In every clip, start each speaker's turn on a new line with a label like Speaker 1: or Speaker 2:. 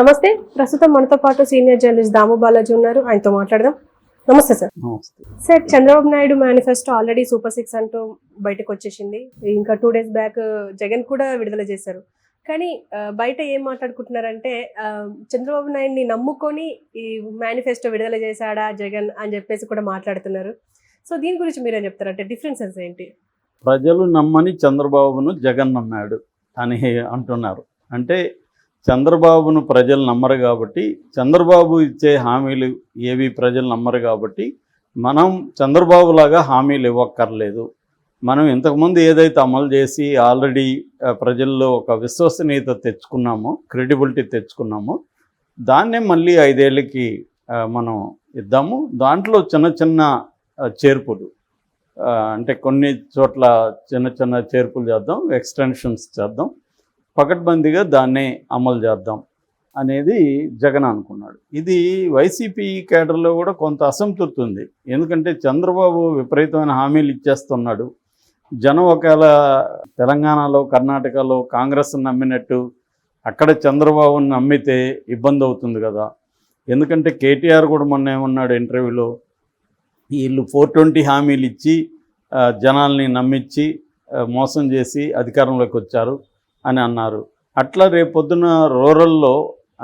Speaker 1: నమస్తే. ప్రస్తుతం మనతో పాటు సీనియర్ జర్నలిస్ట్ దాము బాలాజీ ఉన్నారు. ఆయనతో మాట్లాడదాం. నమస్తే సార్.
Speaker 2: నమస్తే
Speaker 1: sir, Chandrababu Naidu manifesto already super 6 అంటూ బయటకు వచ్చేసింది. ఇంకా 2 days బ్యాక్ జగన్ కూడా విడుదల చేశారు. కానీ బయట ఏం మాట్లాడుకుంటున్నారంటే చంద్రబాబు నాయుడిని నమ్ముకొని ఈ మేనిఫెస్టో విడుదల చేశాడా జగన్ అని చెప్పేసి కూడా మాట్లాడుతున్నారు. సో దీని గురించి మీరేం చెప్తారు? అంటే డిఫరెన్సెస్ ఏంటి?
Speaker 2: ప్రజలు నమ్మని చంద్రబాబును జగన్ నమ్మాడు అని అంటున్నారు. అంటే చంద్రబాబును ప్రజలు నమ్మరు కాబట్టి, చంద్రబాబు ఇచ్చే హామీలు ఏవి ప్రజలు నమ్మరు కాబట్టి మనం చంద్రబాబులాగా హామీలు ఇవ్వక్కర్లేదు. మనం ఇంతకుముందు ఏదైతే అమలు చేసి ఆల్రెడీ ప్రజల్లో ఒక విశ్వసనీయత తెచ్చుకున్నామో, క్రెడిబిలిటీ తెచ్చుకున్నామో, దాన్నే మళ్ళీ 5 ఏళ్ళకి మనం ఇద్దాము. దాంట్లో చిన్న చిన్న చేర్పులు, అంటే కొన్ని చోట్ల చిన్న చిన్న చేర్పులు చేద్దాం, ఎక్స్టెన్షన్స్ చేద్దాం, పకడ్బందీగా దాన్నే అమలు చేద్దాం అనేది జగన్ అనుకున్నాడు. ఇది వైసీపీ కేడర్లో కూడా కొంత అసంతృప్తి ఉంది. ఎందుకంటే చంద్రబాబు విపరీతమైన హామీలు ఇచ్చేస్తున్నాడు. జనం ఒకవేళ తెలంగాణలో, కర్ణాటకలో కాంగ్రెస్ నమ్మినట్టు అక్కడ చంద్రబాబుని నమ్మితే ఇబ్బంది అవుతుంది కదా. ఎందుకంటే కేటీఆర్ కూడా మొన్న ఏమన్నాడు ఇంటర్వ్యూలో, వీళ్ళు 420 హామీలు ఇచ్చి జనాల్ని నమ్మించి మోసం చేసి అధికారంలోకి వచ్చారు అని అన్నారు. అట్లా రేపొద్దున రూరల్లో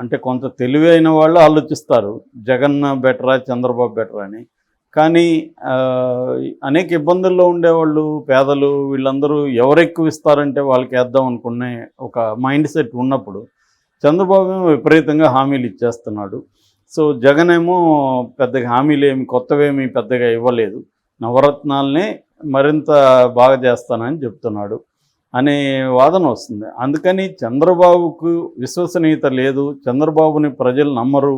Speaker 2: అంటే కొంత తెలివైన వాళ్ళు ఆలోచిస్తారు జగన్ బెటరా చంద్రబాబు బెటరా అని. కానీ అనేక ఇబ్బందుల్లో ఉండేవాళ్ళు, పేదలు, వీళ్ళందరూ ఎవరు ఎక్కువ ఇస్తారంటే వాళ్ళకి వేద్దాం అనుకునే ఒక మైండ్ సెట్ ఉన్నప్పుడు చంద్రబాబు ఏమో విపరీతంగా హామీలు ఇచ్చేస్తున్నాడు. సో జగన్ ఏమో పెద్దగా హామీలు ఏమి కొత్తవేమీ పెద్దగా ఇవ్వలేదు, నవరత్నాలనే మరింత బాగా చేస్తానని చెప్తున్నాడు అనే వాదన వస్తుంది. అందుకని చంద్రబాబుకు విశ్వసనీయత లేదు, చంద్రబాబుని ప్రజలు నమ్మరు.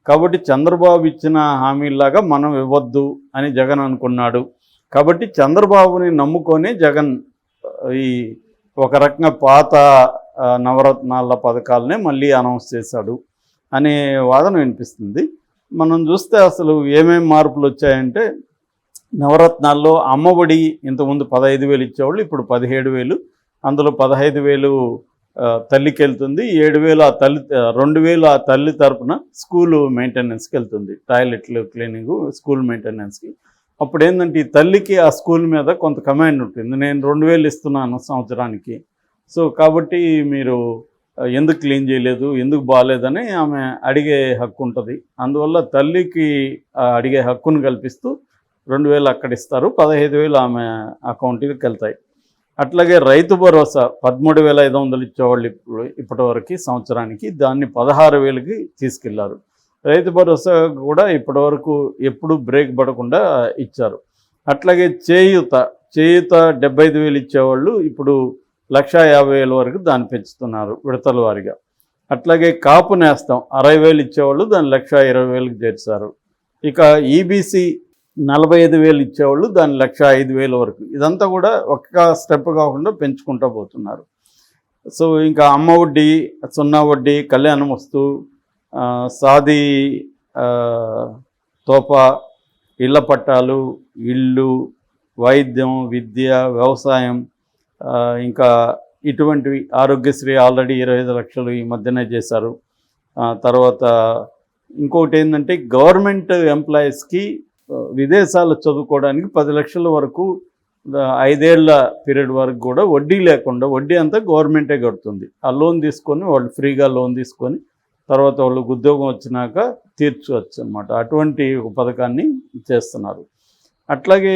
Speaker 2: కాబట్టి చంద్రబాబు ఇచ్చిన హామీలాగా మనం ఇవ్వద్దు అని జగన్ అనుకున్నాడు. కాబట్టి చంద్రబాబుని నమ్ముకొని జగన్ ఈ ఒక రకంగా పాత నవరత్నాల పథకాలనే మళ్ళీ అనౌన్స్ చేశాడు అనే వాదన వినిపిస్తుంది. మనం చూస్తే అసలు ఏమేమి మార్పులు వచ్చాయంటే, నవరత్నాల్లో అమ్మఒడి ఇంతకుముందు 15,000 ఇచ్చేవాళ్ళు, ఇప్పుడు 17,000. అందులో 15,000 తల్లికి వెళ్తుంది, 7,000 ఆ తల్లి, 2,000 ఆ తల్లి తరపున స్కూలు మెయింటెనెన్స్కి వెళ్తుంది, టాయిలెట్లు క్లీనింగు, స్కూల్ మెయింటెనెన్స్కి. అప్పుడు ఏంటంటే ఈ తల్లికి ఆ స్కూల్ మీద కొంత కమాండ్ ఉంటుంది. నేను 2,000 ఇస్తున్నాను సంవత్సరానికి, సో కాబట్టి మీరు ఎందుకు క్లీన్ చేయలేదు, ఎందుకు బాగాలేదని ఆమె అడిగే హక్కు ఉంటుంది. అందువల్ల తల్లికి అడిగే హక్కును కల్పిస్తూ 2,000 అక్కడ ఇస్తారు, 15,000 ఆమె అకౌంట్కి వెళ్తాయి. అట్లాగే రైతు భరోసా 13,500 ఇచ్చేవాళ్ళు ఇప్పటి వరకు సంవత్సరానికి, దాన్ని 16,000కి తీసుకెళ్లారు. రైతు భరోసా కూడా ఇప్పటి వరకు ఎప్పుడు బ్రేక్ పడకుండా ఇచ్చారు. అట్లాగే చేయూత 75,000 ఇచ్చేవాళ్ళు ఇప్పుడు 1,50,000 వరకు దాన్ని పెంచుతున్నారు విడతల వారిగా. అట్లాగే కాపు నేస్తం 60,000 ఇచ్చేవాళ్ళు దాన్ని 1,20,000కి చేర్చారు. ఇక ఈబీసీ 45,000 ఇచ్చేవాళ్ళు దాన్ని 1,05,000 వరకు. ఇదంతా కూడా ఒక్క స్టెప్ కాకుండా పెంచుకుంటూ పోతున్నారు. సో ఇంకా అమ్మ వడ్డీ, సున్నా వడ్డీ, కళ్యాణం వస్తు, సాది తోపా, ఇళ్ల పట్టాలు, ఇళ్ళు, వైద్యం, విద్య, వ్యవసాయం, ఇంకా ఇటువంటివి, ఆరోగ్యశ్రీ ఆల్రెడీ 25 లక్షలు ఈ మధ్యనే చేశారు. తర్వాత ఇంకొకటి ఏంటంటే గవర్నమెంట్ ఎంప్లాయీస్కి విదేశాలు చదువుకోవడానికి 10 లక్షల వరకు 5 ఏళ్ల పీరియడ్ వరకు కూడా వడ్డీ లేకుండా, వడ్డీ అంతా గవర్నమెంటే కడుతుంది, ఆ లోన్ తీసుకొని వాళ్ళు ఫ్రీగా లోన్ తీసుకొని తర్వాత వాళ్ళకి ఉద్యోగం వచ్చినాక తీర్చవచ్చు అన్నమాట. అటువంటి ఒక పథకాన్ని చేస్తున్నారు. అట్లాగే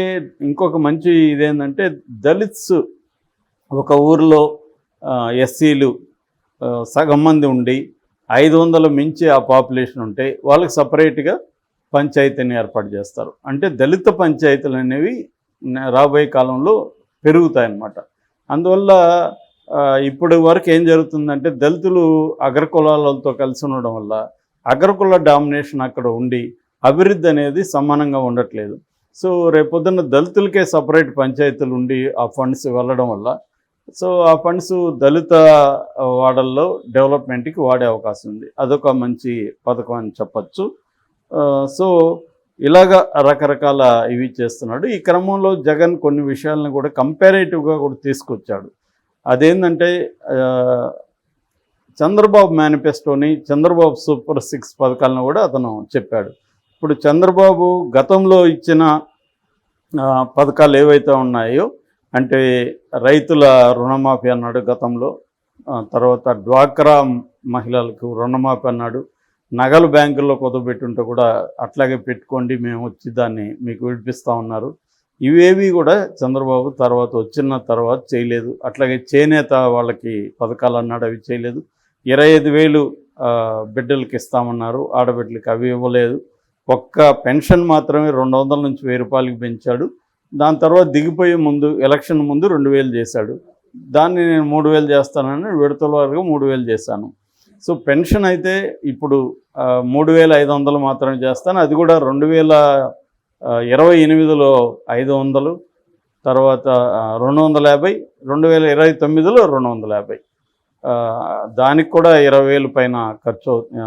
Speaker 2: ఇంకొక మంచి ఇదేంటంటే దళిత్స్ ఒక ఊరిలో ఎస్సీలు సగం మంది ఉండి 500 మించి ఆ పాపులేషన్ ఉంటే వాళ్ళకి సపరేట్గా పంచాయతీని ఏర్పాటు చేస్తారు. అంటే దళిత పంచాయతీలు అనేవి రాబోయే కాలంలో పెరుగుతాయన్నమాట. అందువల్ల ఇప్పటి వరకు ఏం జరుగుతుందంటే దళితులు అగ్రకులాలతో కలిసి ఉండడం వల్ల అగ్రకుల డామినేషన్ అక్కడ ఉండి అభివృద్ధి అనేది సమానంగా ఉండట్లేదు. సో రేపొద్దున్న దళితులకే సపరేట్ పంచాయతీలు ఉండి ఆ ఫండ్స్ వెళ్ళడం వల్ల, సో ఆ ఫండ్స్ దళిత వాడల్లో డెవలప్మెంట్కి వాడే అవకాశం ఉంది. అదొక మంచి పథకం అని చెప్పచ్చు. సో ఇలాగా రకరకాల ఇవి చేస్తున్నాడు. ఈ క్రమంలో జగన్ కొన్ని విషయాలను కూడా కంపారేటివ్గా కూడా తీసుకొచ్చాడు. అదేంటంటే చంద్రబాబు మేనిఫెస్టోని, చంద్రబాబు సూపర్ 6 పథకాలను కూడా అతను చెప్పాడు. ఇప్పుడు చంద్రబాబు గతంలో ఇచ్చిన పథకాలు ఏవైతే ఉన్నాయో, అంటే రైతుల రుణమాఫీ అన్నాడు గతంలో, తర్వాత డ్వాక్రా మహిళలకు రుణమాఫీ అన్నాడు, నగలు బ్యాంకుల్లో కుదబెట్టుంటే కూడా అట్లాగే పెట్టుకోండి, మేము వచ్చి దాన్ని మీకు విడిపిస్తూ ఉన్నారు. ఇవేవి కూడా చంద్రబాబు వచ్చిన తర్వాత చేయలేదు. అట్లాగే చేనేత వాళ్ళకి పథకాలు అన్నాడు, అవి చేయలేదు. 25,000 బిడ్డలకి ఇస్తామన్నారు, ఆడబిడ్డలకి, అవి ఇవ్వలేదు. ఒక్క పెన్షన్ మాత్రమే 200 నుంచి 1000 రూపాయలకి పెంచాడు. దాని తర్వాత దిగిపోయే ముందు, ఎలక్షన్ ముందు 2,000 చేశాడు. దాన్ని నేను 3,000 చేస్తానని విడతల వరకు 3,000 చేశాను. సో పెన్షన్ అయితే ఇప్పుడు 3,500 మాత్రమే చేస్తాను. అది కూడా 2028లో 500, తర్వాత 250, 2029లో 250. దానికి కూడా 20,000 పైన ఖర్చు అవుతుంది.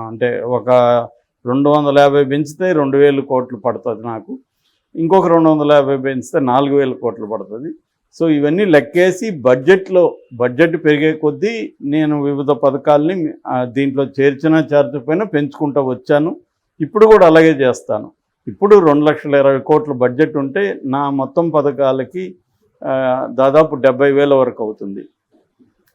Speaker 2: అంటే ఒక 250 పెంచితే 2,000 కోట్లు పడుతుంది నాకు, ఇంకొక 250 పెంచితే 4,000 కోట్లు పడుతుంది. సో ఇవన్నీ లెక్కేసి బడ్జెట్ పెరిగే కొద్దీ నేను వివిధ పథకాలని దీంట్లో చేర్చకపోయినా పెంచుకుంటూ వచ్చాను. ఇప్పుడు కూడా అలాగే చేస్తాను. ఇప్పుడు 2,20,000 కోట్ల బడ్జెట్ ఉంటే నా మొత్తం పథకాలకి దాదాపు 70,000 వరకు అవుతుంది.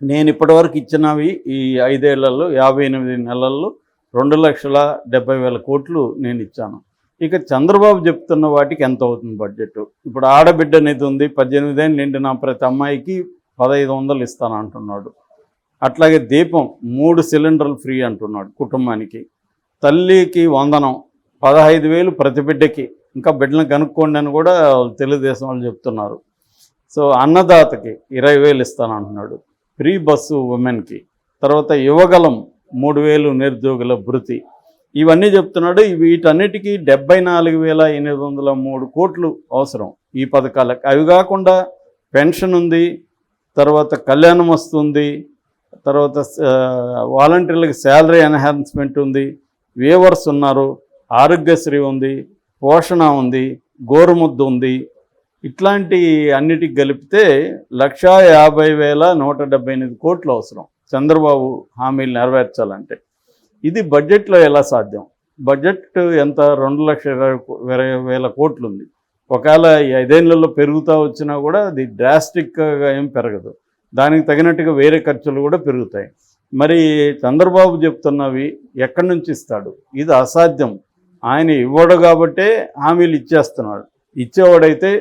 Speaker 2: నేను ఇప్పటివరకు ఇచ్చినవి ఈ 5 ఏళ్లలో 58 నెలల్లో 2,70,000 కోట్లు నేను ఇచ్చాను. ఇక చంద్రబాబు చెప్తున్న వాటికి ఎంత అవుతుంది బడ్జెట్? ఇప్పుడు ఆడబిడ్డ నిధి ఉంది, 18 ఏళ్ళు నిండిన ప్రతి అమ్మాయికి 1,500 ఇస్తాను అంటున్నాడు. అట్లాగే దీపం 3 సిలిండర్లు ఫ్రీ అంటున్నాడు కుటుంబానికి. తల్లికి వందనం 15,000 ప్రతి బిడ్డకి, ఇంకా బిడ్డలను కనుక్కోండి అని కూడా తెలుగుదేశం వాళ్ళు చెప్తున్నారు. సో అన్నదాతకి 20,000 ఇస్తాను అంటున్నాడు. ఫ్రీ బస్సు ఉమెన్కి, తర్వాత యువగలం 3,000 నిరుద్యోగుల భృతి, ఇవన్నీ చెప్తున్నాడు. వీటన్నిటికీ 74,803 కోట్లు అవసరం ఈ పథకాలకు. అవి కాకుండా పెన్షన్ ఉంది, తర్వాత కళ్యాణం వస్తుంది, తర్వాత వాలంటీర్లకు శాలరీ ఎన్హాన్స్మెంట్ ఉంది, వేవర్స్ ఉన్నారు, ఆరోగ్యశ్రీ ఉంది, పోషణ ఉంది, గోరుముద్ద ఉంది. ఇట్లాంటి అన్నిటికి కలిపితే 1,50,178 కోట్లు అవసరం చంద్రబాబు హామీలు నెరవేర్చాలంటే. ఇది బడ్జెట్లో ఎలా సాధ్యం? బడ్జెట్ ఎంత? 2,20,000 కోట్లు ఉంది. ఒకవేళ 5 ఏళ్లలో పెరుగుతూ వచ్చినా కూడా అది డ్రాస్టిక్గా ఏం పెరగదు. దానికి తగినట్టుగా వేరే ఖర్చులు కూడా పెరుగుతాయి. మరి చంద్రబాబు చెప్తున్నవి ఎక్కడి నుంచి ఇస్తాడు? ఇది అసాధ్యం. ఆయన ఇవ్వడు కాబట్టే హామీలు ఇచ్చేస్తున్నాడు. ఇచ్చేవాడైతే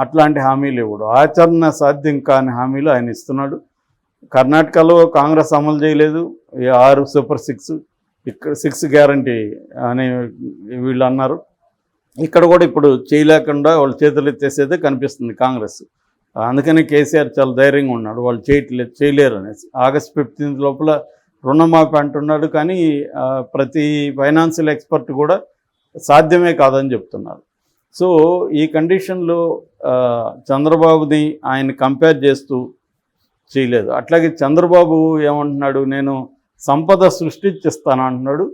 Speaker 2: అట్లాంటి హామీలు ఇవ్వడు. ఆచరణ సాధ్యం కాని హామీలు ఆయన ఇస్తున్నాడు. కర్ణాటకలో కాంగ్రెస్ అమలు చేయలేదు 6 సూపర్ 6, ఇక్కడ 6 గ్యారంటీ అని వీళ్ళు అన్నారు. ఇక్కడ కూడా ఇప్పుడు చేయలేకుండా వాళ్ళు చేతులు ఎత్తేసేదే కనిపిస్తుంది కాంగ్రెస్. అందుకని కేసీఆర్ చాలా ధైర్యంగా ఉన్నాడు, వాళ్ళు చేయలేరు అనేసి. ఆగస్ట్ 15 లోపల రుణమాఫీ అంటున్నాడు, కానీ ప్రతి ఫైనాన్షియల్ ఎక్స్పర్ట్ కూడా సాధ్యమే కాదని చెప్తున్నారు. సో ఈ కండిషన్లో చంద్రబాబుని ఆయన కంపేర్ చేస్తూ చేయలేదు. అట్లాగే చంద్రబాబు ఏమంటున్నాడు, నేను సంపద సృష్టించిస్తాను అంటున్నాడు.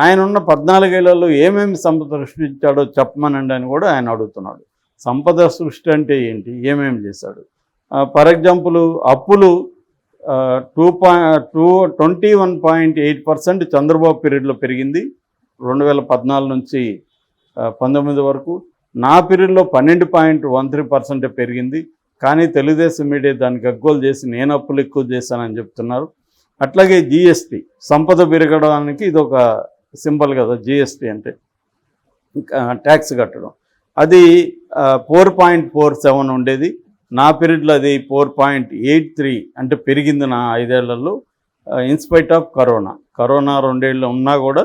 Speaker 2: ఆయన ఉన్న 14 ఏళ్లలో ఏమేమి సంపద సృష్టించాడో చెప్పమనండి అని కూడా ఆయన అడుగుతున్నాడు. సంపద సృష్టి అంటే ఏంటి, ఏమేమి చేశాడు? ఫర్ ఎగ్జాంపుల్ అప్పులు 21.8% చంద్రబాబు పీరియడ్లో పెరిగింది 2014 నుంచి 19 వరకు. నా పీరియడ్లో 12.13% పెరిగింది. కానీ తెలుగుదేశం మీడియా దాన్ని గగ్గోలు చేసి నేను అప్పులు ఎక్కువ చేశానని చెప్తున్నారు. అట్లాగే జిఎస్టీ, సంపద పెరగడానికి ఇది ఒక సింబల్ కదా జిఎస్టీ అంటే, ట్యాక్స్ కట్టడం. అది 4.47 ఉండేది, నా పీరియడ్లో అది 4.83 అంటే పెరిగింది నా 5 ఏళ్లలో. ఇన్స్పైట్ ఆఫ్ కరోనా 2 ఏళ్ళు ఉన్నా కూడా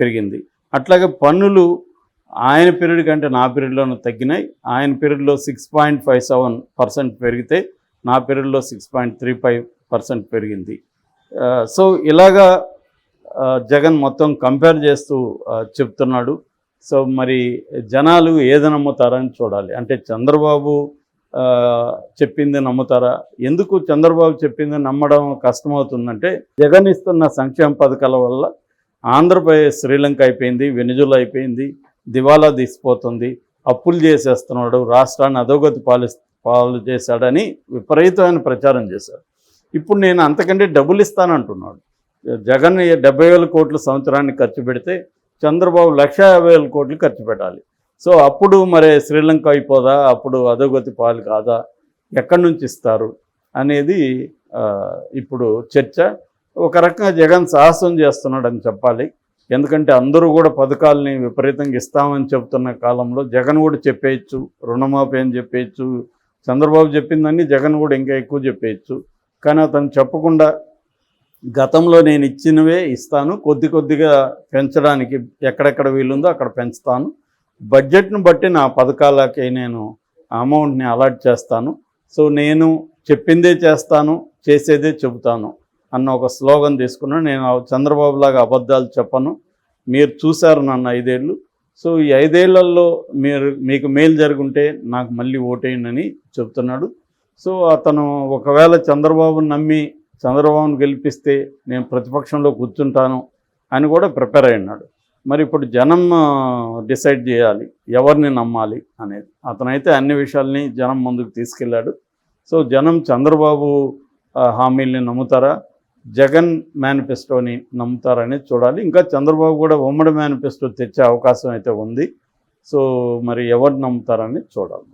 Speaker 2: పెరిగింది. అట్లాగే పన్నులు ఆయన పీరియడ్ కంటే నా పీరియడ్లోనూ తగ్గినాయి. ఆయన పీరియడ్లో 6.57% పెరిగితే నా పీరియడ్లో 6.35% పెరిగింది. సో ఇలాగా జగన్ మొత్తం కంపేర్ చేస్తూ చెప్తున్నాడు. సో మరి జనాలు ఏది నమ్ముతారని చూడాలి. అంటే చంద్రబాబు చెప్పింది నమ్ముతారా? ఎందుకు చంద్రబాబు చెప్పింది నమ్మడం కష్టమవుతుందంటే, జగన్ ఇస్తున్న సంక్షేమ పథకాల వల్ల ఆంధ్రప్రదేశ్ శ్రీలంక అయిపోయింది, వెనిజులా అయిపోయింది, దివాలా తీసిపోతుంది, అప్పులు చేసేస్తున్నాడు, రాష్ట్రాన్ని అధోగతి పాలు చేశాడని విపరీతమైన ప్రచారం చేశారు. ఇప్పుడు నేను అంతకంటే డబ్బులు ఇస్తానంటున్నాడు. జగన్ 70,000 కోట్లు సంవత్సరానికి ఖర్చు పెడితే చంద్రబాబు 150,000 కోట్లు ఖర్చు పెట్టాలి. సో అప్పుడు మరి శ్రీలంక అయిపోదా, అప్పుడు అధోగతి పాలు కాదా, ఎక్కడి నుంచి ఇస్తారు అనేది ఇప్పుడు చర్చ. ఒక రకంగా జగన్ సాహసం చేస్తున్నాడని చెప్పాలి. ఎందుకంటే అందరూ కూడా పథకాలని విపరీతంగా ఇస్తామని చెప్తున్న కాలంలో జగన్ కూడా చెప్పేయచ్చు, రుణమాఫీ అని చెప్పేయచ్చు, చంద్రబాబు చెప్పిందని జగన్ కూడా ఇంకా ఎక్కువ చెప్పేయచ్చు. కానీ అతను చెప్పకుండా గతంలో నేను ఇచ్చినవే ఇస్తాను, కొద్ది కొద్దిగా పెంచడానికి ఎక్కడెక్కడ వీలుందో అక్కడ పెంచుతాను, బడ్జెట్ను బట్టి నా పథకాలకి నేను అమౌంట్ని అలాట్ చేస్తాను, సో నేను చెప్పిందే చేస్తాను, చేసేదే చెబుతాను అన్న ఒక స్లోగన్ తీసుకున్నాను. నేను చంద్రబాబు లాగా అబద్ధాలు చెప్పను, మీరు చూశారు నన్ను 5 ఏళ్ళు, సో ఈ 5 ఏళ్లలో మీకు మేలు జరుగుంటే నాకు మళ్ళీ ఓటేయండి అని చెప్తున్నాడు. సో అతను ఒకవేళ చంద్రబాబుని నమ్మి చంద్రబాబును గెలిపిస్తే నేను ప్రతిపక్షంలో కూర్చుంటాను అని కూడా ప్రిపేర్ అయినాడు. మరి ఇప్పుడు జనం డిసైడ్ చేయాలి ఎవరిని నమ్మాలి అనేది. అతనైతే అన్ని విషయాల్ని జనం ముందుకు తీసుకెళ్ళాడు. సో జనం చంద్రబాబు హామీల్ని నమ్ముతారా, జగన్ మేనిఫెస్టోని నమ్ముతారనేది చూడాలి. ఇంకా చంద్రబాబు కూడా ఉమ్మడి మేనిఫెస్టో తెచ్చే అవకాశం అయితే ఉంది. సో మరి ఎవరు నమ్ముతారని చూడాలి.